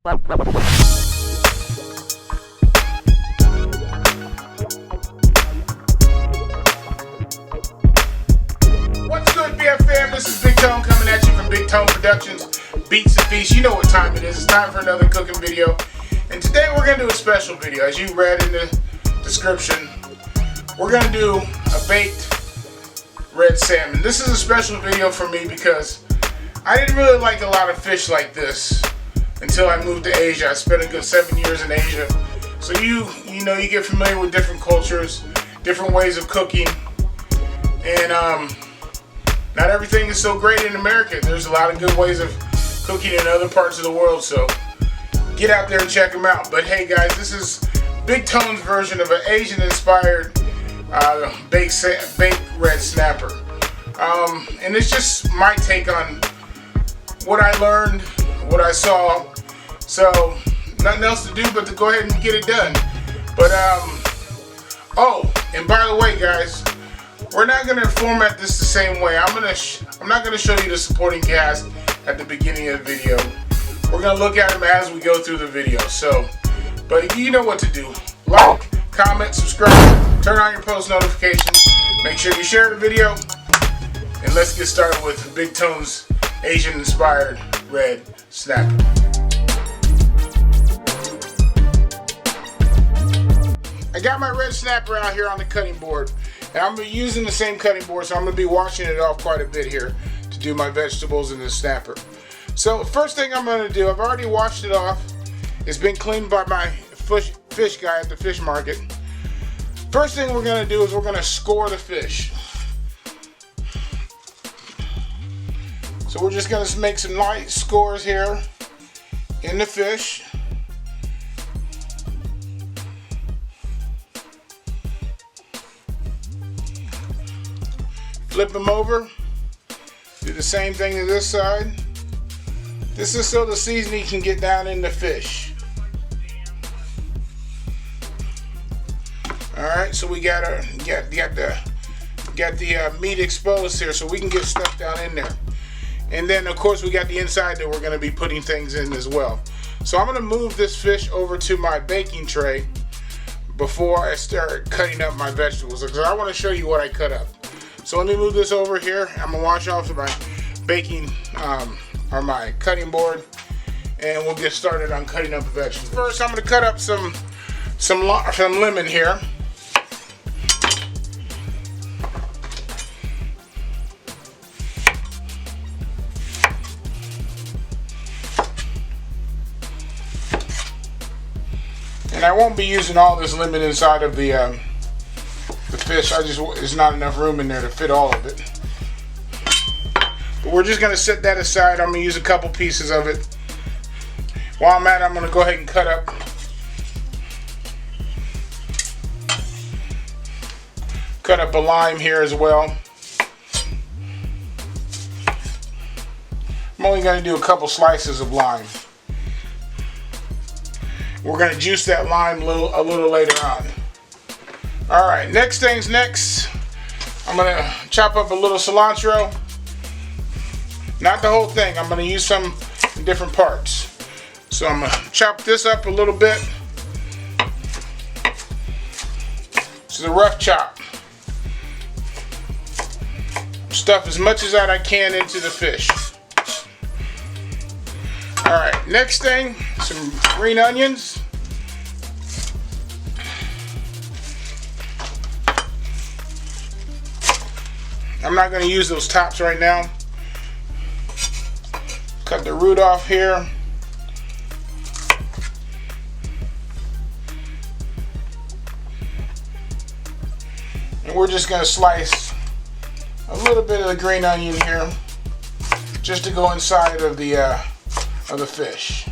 What's good, BFM? This is Big Tone coming at you from Big Tone Productions, Beats and Feasts. You know what time it is. It's time for another cooking video. And today we're going to do a special video. As you read in the description, we're going to do a baked red salmon. This is a special video for me because I didn't really like a lot of fish like this until I moved to Asia. I spent a good 7 years in Asia. So you get familiar with different cultures, different ways of cooking. And not everything is so great in America. There's a lot of good ways of cooking in other parts of the world. So get out there and check them out. But hey guys, this is Big Tone's version of an Asian-inspired baked red snapper. And it's just my take on what I learned, what I saw. So nothing else to do but to go ahead and get it done. But oh, and by the way guys, we're not going to format this the same way. I'm not going to show you the supporting cast at the beginning of the video. We're going to look at them as we go through the video. So, but you know what to do. Like, comment, subscribe, turn on your post notifications. Make sure you share the video. And let's get started with Big Tone's Asian-inspired red snapper. I got my red snapper out here on the cutting board. And I'm going to be using the same cutting board, so I'm going to be washing it off quite a bit here to do my vegetables in the snapper. So first thing I'm going to do, I've already washed it off. It's been cleaned by my fish guy at the fish market. First thing we're going to do is we're going to score the fish. So we're just going to make some light scores here in the fish. Flip them over. Do the same thing to this side. This is so the seasoning can get down in the fish. All right, so we got the meat exposed here, so we can get stuff down in there. And then of course we got the inside that we're going to be putting things in as well. So I'm going to move this fish over to my baking tray before I start cutting up my vegetables, because I want to show you what I cut up. So let me move this over here. I'm gonna wash off my baking or my cutting board, and we'll get started on cutting up the vegetables. First, I'm gonna cut up some lemon here. And I won't be using all this lemon inside of the fish. There's not enough room in there to fit all of it. But we're just going to set that aside. I'm going to use a couple pieces of it. While I'm at it, I'm going to go ahead and cut up a lime here as well. I'm only going to do a couple slices of lime. We're going to juice that lime a little later on. Alright, next thing's next. I'm going to chop up a little cilantro. Not the whole thing. I'm going to use some in different parts. So I'm going to chop this up a little bit. This is a rough chop. Stuff as much as that I can into the fish. Alright, next thing, some green onions. I'm not going to use those tops right now. Cut the root off here. And we're just going to slice a little bit of the green onion here, just to go inside of the fish.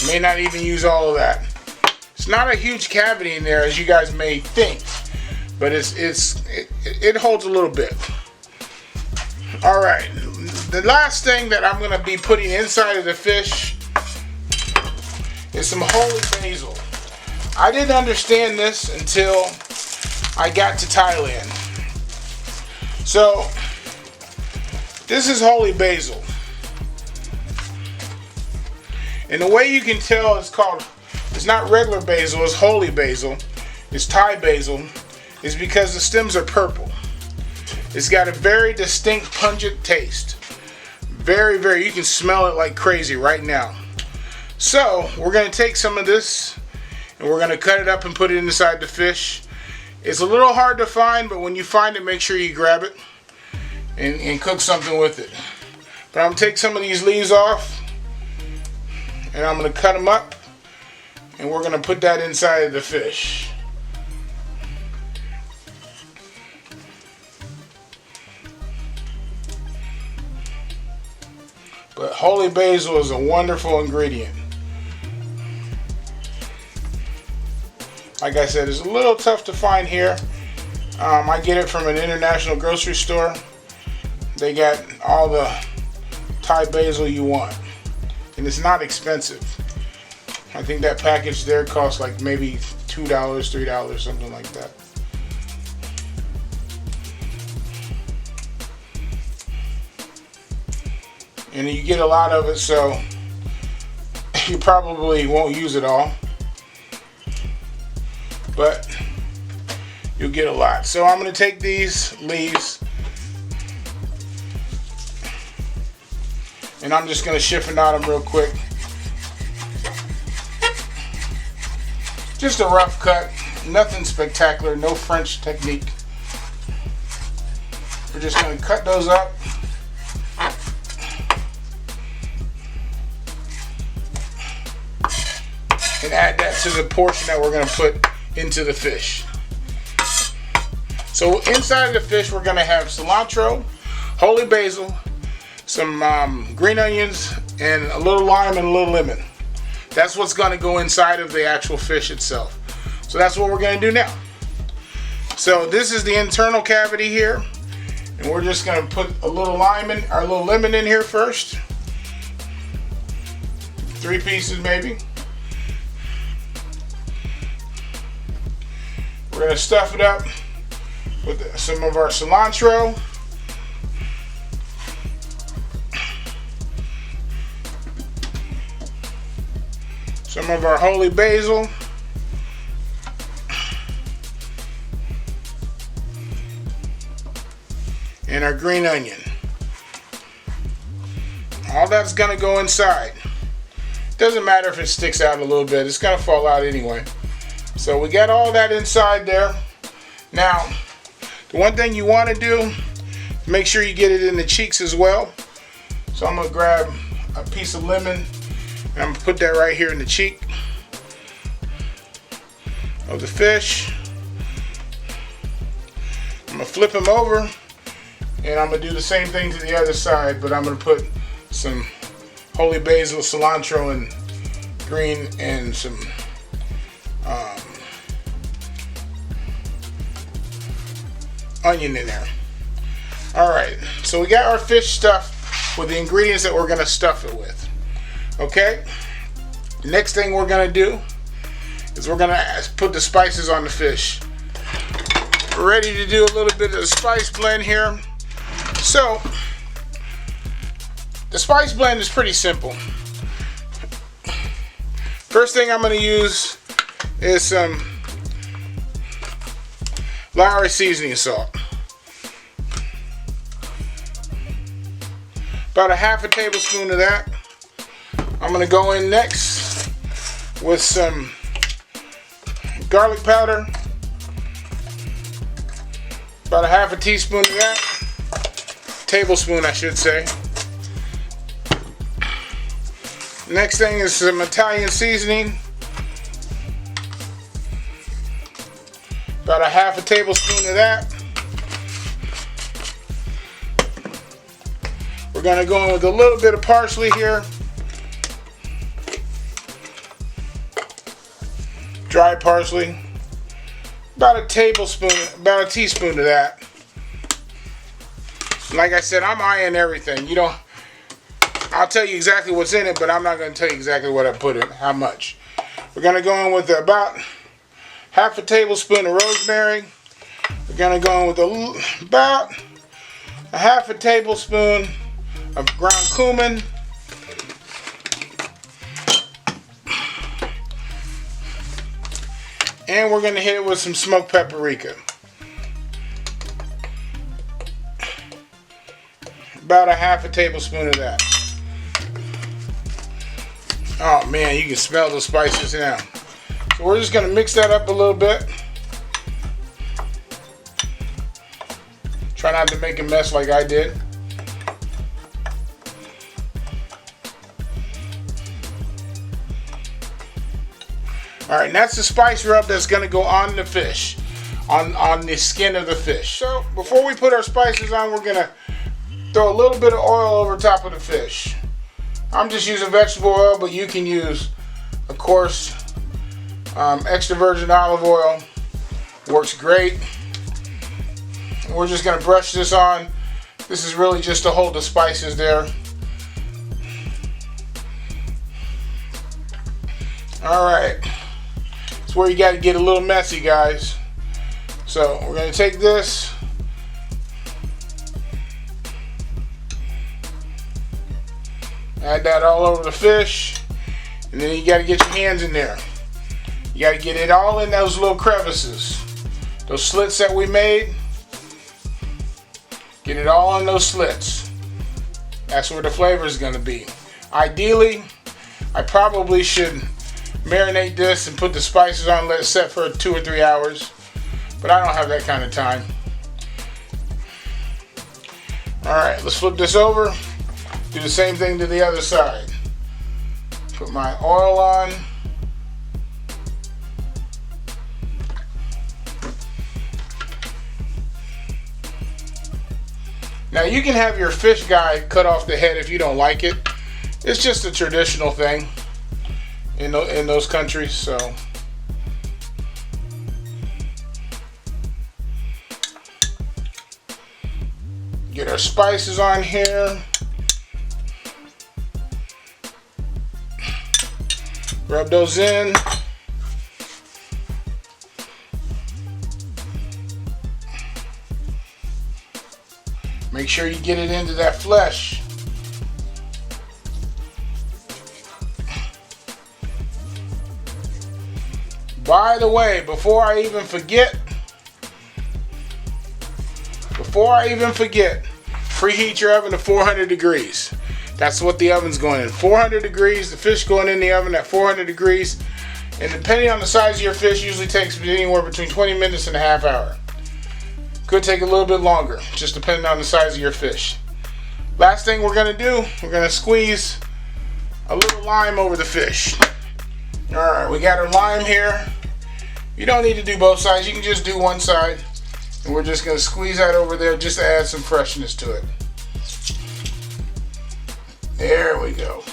May not even use all of that. It's not a huge cavity in there as you guys may think, but it holds a little bit. All right, the last thing that I'm going to be putting inside of the fish is some holy basil. I didn't understand this until I got to Thailand. So this is holy basil. And the way you can tell it's not regular basil, it's holy basil, it's Thai basil, is because the stems are purple. It's got a very distinct pungent taste. Very, very, you can smell it like crazy right now. So we're going to take some of this and we're going to cut it up and put it inside the fish. It's a little hard to find, but when you find it, make sure you grab it and cook something with it. But I'm going to take some of these leaves off and I'm going to cut them up and we're going to put that inside of the fish. But holy basil is a wonderful ingredient. Like I said, it's a little tough to find here. I get it from an international grocery store. They got all the Thai basil you want. And it's not expensive. I think that package there costs like maybe $2, $3, something like that. And you get a lot of it, so you probably won't use it all, but you'll get a lot. So I'm going to take these leaves and I'm just going to chiffonade them real quick. Just a rough cut, nothing spectacular, no French technique. We're just going to cut those up. And add that to the portion that we're going to put into the fish. So inside of the fish we're going to have cilantro, holy basil, some green onions, and a little lime and a little lemon. That's what's going to go inside of the actual fish itself. So that's what we're going to do now. So this is the internal cavity here, and we're just going to put a little lemon in here first. 3 pieces maybe. We're going to stuff it up with some of our cilantro. Some of our holy basil. And our green onion. All that's going to go inside. Doesn't matter if it sticks out a little bit, it's going to fall out anyway. So we got all that inside there. Now, the one thing you want to do, make sure you get it in the cheeks as well. So I'm going to grab a piece of lemon and I'm going to put that right here in the cheek of the fish. I'm going to flip him over and I'm going to do the same thing to the other side, but I'm going to put some holy basil, cilantro, and green, and some onion in there. Alright, so we got our fish stuffed with the ingredients that we're going to stuff it with. Okay, next thing we're going to do is we're going to put the spices on the fish. We're ready to do a little bit of the spice blend here. So the spice blend is pretty simple. First thing I'm going to use is some Lowry seasoning salt. About a half a tablespoon of that. I'm going to go in next with some garlic powder. About a half a teaspoon of that. Tablespoon, I should say. Next thing is some Italian seasoning. About a half a tablespoon of that. We're going to go in with a little bit of parsley here. Dry parsley. About a teaspoon of that. Like I said, I'm eyeing everything. I'll tell you exactly what's in it, but I'm not going to tell you exactly what I put in, how much. We're going to go in with about half a tablespoon of rosemary. We're going to go in with about a half a tablespoon of ground cumin. And we're going to hit it with some smoked paprika. About a half a tablespoon of that. Oh man, you can smell the spices now. So we're just going to mix that up a little bit. Try not to make a mess like I did. Alright, and that's the spice rub that's going to go on the fish, on the skin of the fish. So before we put our spices on, we're going to throw a little bit of oil over top of the fish. I'm just using vegetable oil, but you can use, of course, extra virgin olive oil. Works great. We're just going to brush this on. This is really just to hold the spices there. Alright. It's where you got to get a little messy, guys. So we're going to take this. Add that all over the fish. And then you got to get your hands in there. You got to get it all in those little crevices. Those slits that we made. Get it all in those slits. That's where the flavor is going to be. Ideally, I probably should marinate this and put the spices on, let it set for 2 or 3 hours. But I don't have that kind of time. Alright, let's flip this over. Do the same thing to the other side. Put my oil on. Now you can have your fish guy cut off the head if you don't like it. It's just a traditional thing in those countries. So get our spices on here. Rub those in. Make sure you get it into that flesh. By the way, before I even forget, preheat your oven to 400 degrees. That's what the oven's going in. 400 degrees, the fish going in the oven at 400 degrees. And depending on the size of your fish, usually takes anywhere between 20 minutes and a half hour. Could take a little bit longer, just depending on the size of your fish. Last thing we're going to do, we're going to squeeze a little lime over the fish. Alright, we got our lime here. You don't need to do both sides, you can just do one side. And we're just going to squeeze that over there just to add some freshness to it. There we go.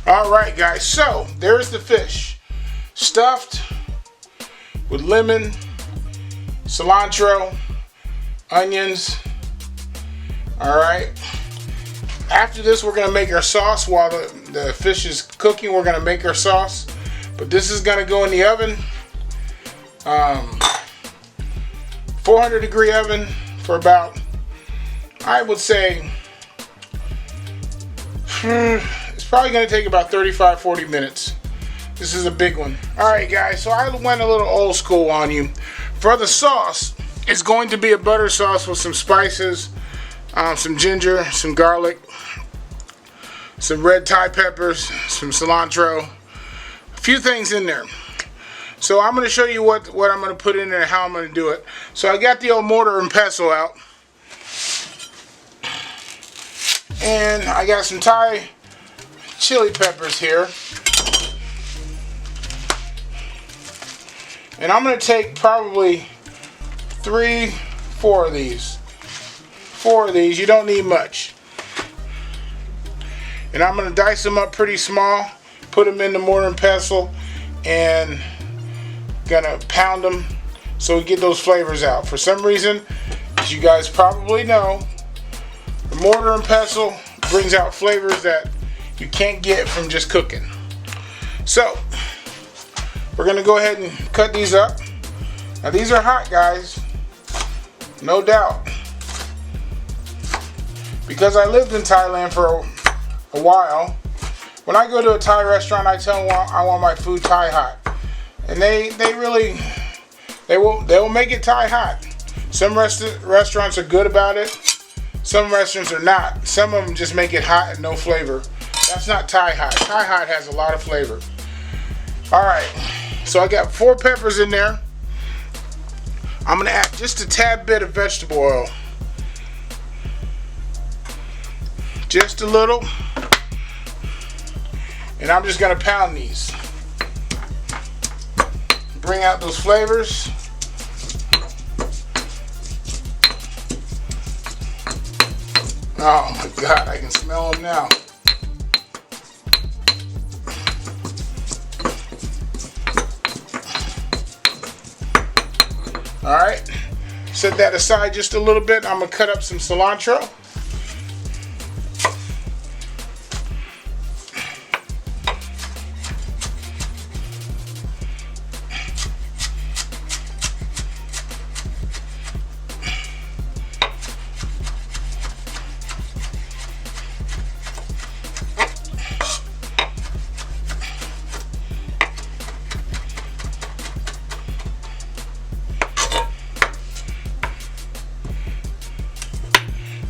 Alright guys, so there's the fish. Stuffed with lemon, cilantro, onions. Alright. After this we're going to make our sauce. While the fish is cooking, we're going to make our sauce. But this is going to go in the oven. 400 degree oven for about, I would say, it's probably going to take about 35-40 minutes. This is a big one. Alright guys, so I went a little old school on you. For the sauce, it's going to be a butter sauce with some spices, some ginger, some garlic, some red Thai peppers, some cilantro, a few things in there. So I'm going to show you what I'm going to put in there and how I'm going to do it. So I got the old mortar and pestle out. And I got some Thai chili peppers here. And I'm going to take probably 4 of these. 4 of these, you don't need much. And I'm going to dice them up pretty small, put them in the mortar and pestle, and gonna pound them so we get those flavors out. For some reason, as you guys probably know, the mortar and pestle brings out flavors that you can't get from just cooking. So we're gonna go ahead and cut these up. Now these are hot, guys, no doubt. because I lived in Thailand for a while, when I go to a Thai restaurant, I tell them I want my food Thai hot, and they will make it Thai hot. Some restaurants are good about it. Some restaurants are not. Some of them just make it hot and no flavor. That's not Thai hot. Thai hot has a lot of flavor. Alright, so I got 4 peppers in there. I'm going to add just a tad bit of vegetable oil. Just a little. And I'm just going to pound these. Bring out those flavors. Oh my God, I can smell them now. Alright, set that aside just a little bit. I'm going to cut up some cilantro.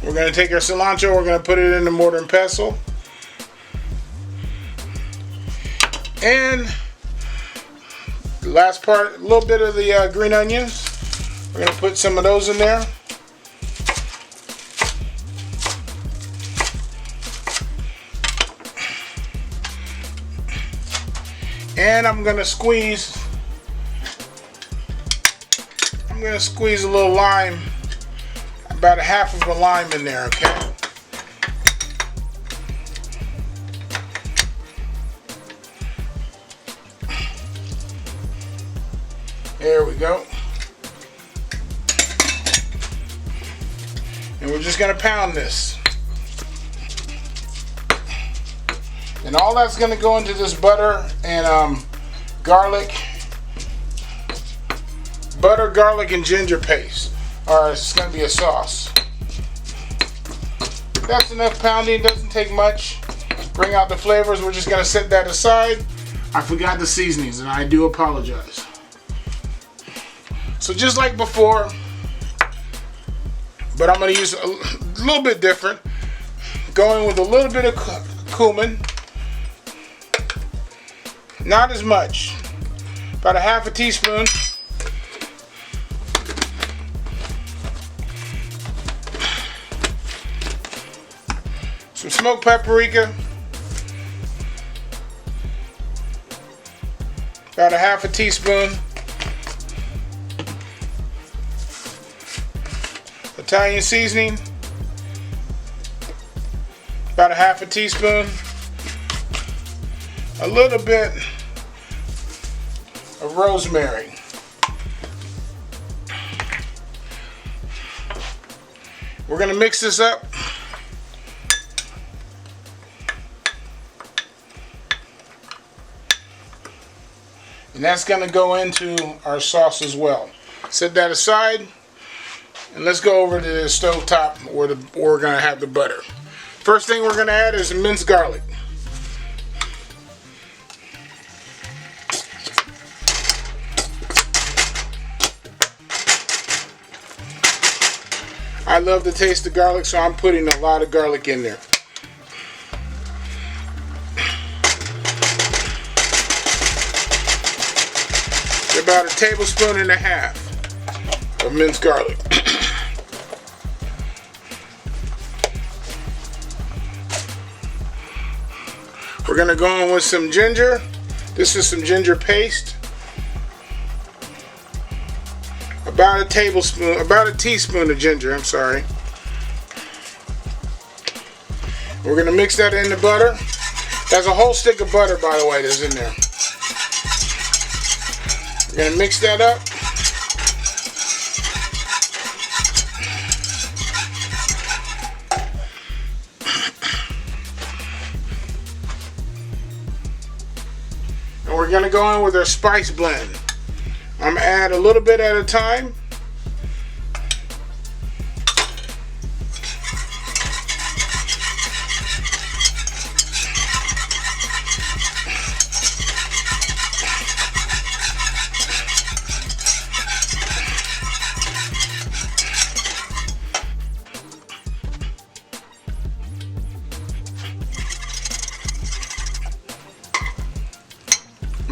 We're going to take our cilantro, we're going to put it in the mortar and pestle. And the last part, a little bit of the green onions. We're going to put some of those in there. And I'm going to squeeze a little lime. About a half of a lime in there, okay? There we go. And we're just going to pound this. And all that's going to go into this butter and garlic. Butter, garlic, and ginger paste. Or it's going to be a sauce. That's enough pounding, doesn't take much. Bring out the flavors, we're just going to set that aside. I forgot the seasonings and I do apologize. So just like before, but I'm going to use a little bit different. Going with a little bit of cumin. Not as much. About a half a teaspoon. Some smoked paprika, about a half a teaspoon. Italian seasoning, about a half a teaspoon. A little bit of rosemary. We're going to mix this up. And that's going to go into our sauce as well. Set that aside. And let's go over to the stove top where we're going to have the butter. First thing we're going to add is minced garlic. I love the taste of garlic, so I'm putting a lot of garlic in there. About a tablespoon and a half of minced garlic. We're going to go in with some ginger. This is some ginger paste. About a teaspoon of ginger, I'm sorry. We're going to mix that in the butter. There's a whole stick of butter, by the way, that's in there. We're going to mix that up. And we're going to go in with our spice blend. I'm going to add a little bit at a time.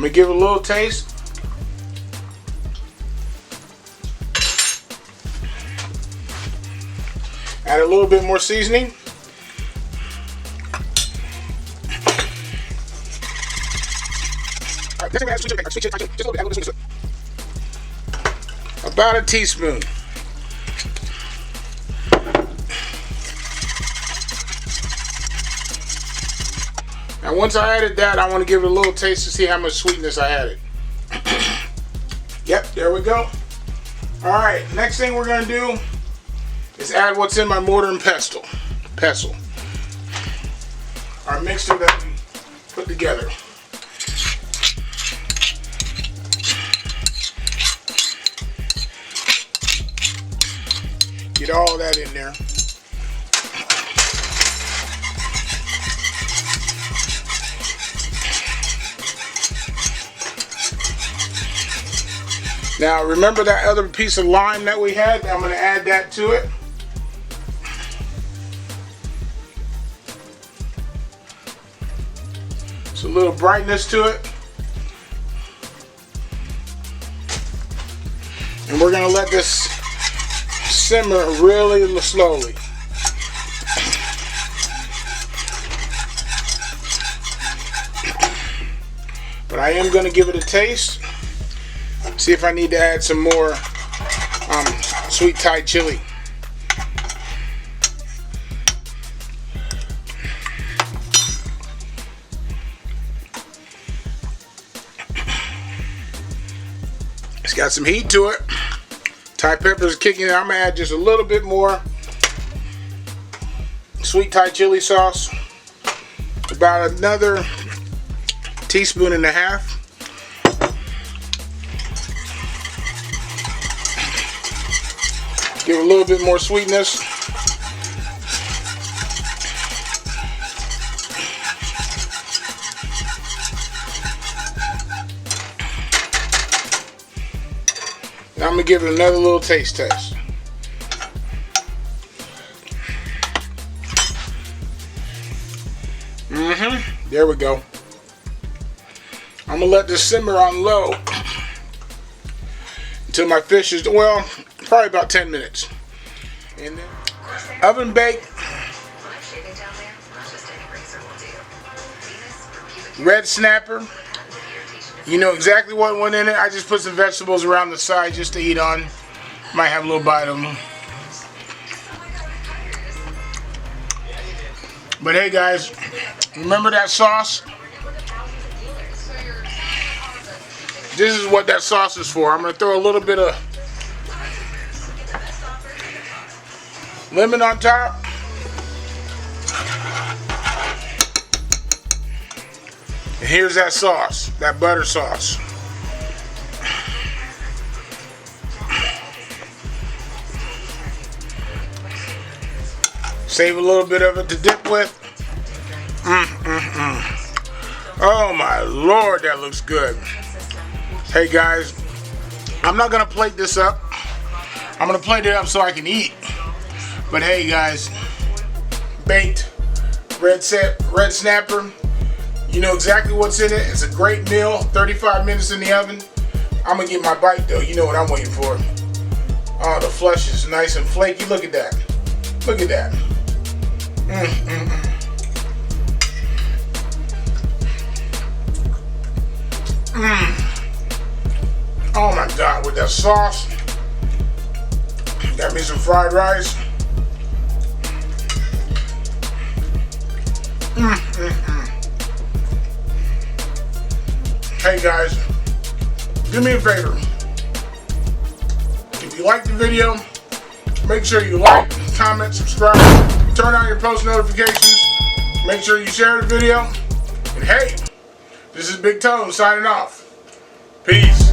me give it a little taste. Add a little bit more seasoning. About a teaspoon. Now once I added that, I want to give it a little taste to see how much sweetness I added. Yep, there we go. Alright, next thing we're going to do is add what's in my mortar and pestle. Our mixture that we put together. Get all that in there. Now remember that other piece of lime that we had? I'm going to add that to it. It's a little brightness to it. And we're going to let this simmer really slowly. But I am going to give it a taste. See if I need to add some more sweet Thai chili. It's got some heat to it. Thai peppers kicking in. I'm going to add just a little bit more sweet Thai chili sauce. About another teaspoon and a half. Give it a little bit more sweetness. Now I'm going to give it another little taste test. There we go. I'm going to let this simmer on low until my fish is, well, probably about 10 minutes. And then oven baked red snapper. You know exactly what went in it. I just put some vegetables around the side just to eat on. Might have a little bite of them. But hey guys, remember that sauce? This is what that sauce is for. I'm going to throw a little bit of lemon on top. And here's that sauce, that butter sauce. Save a little bit of it to dip with. Oh my Lord, that looks good. Hey guys, I'm not going to plate this up. I'm going to plate it up so I can eat. But hey guys, baked red snapper. You know exactly what's in it. It's a great meal. 35 minutes in the oven. I'm going to get my bite though. You know what I'm waiting for. Oh, the flesh is nice and flaky. Look at that. Look at that. Oh my God, with that sauce. Got me some fried rice. Hey guys, do me a favor. If you like the video, make sure you like, comment, subscribe, turn on your post notifications, make sure you share the video, and hey, this is Big Tone signing off. Peace.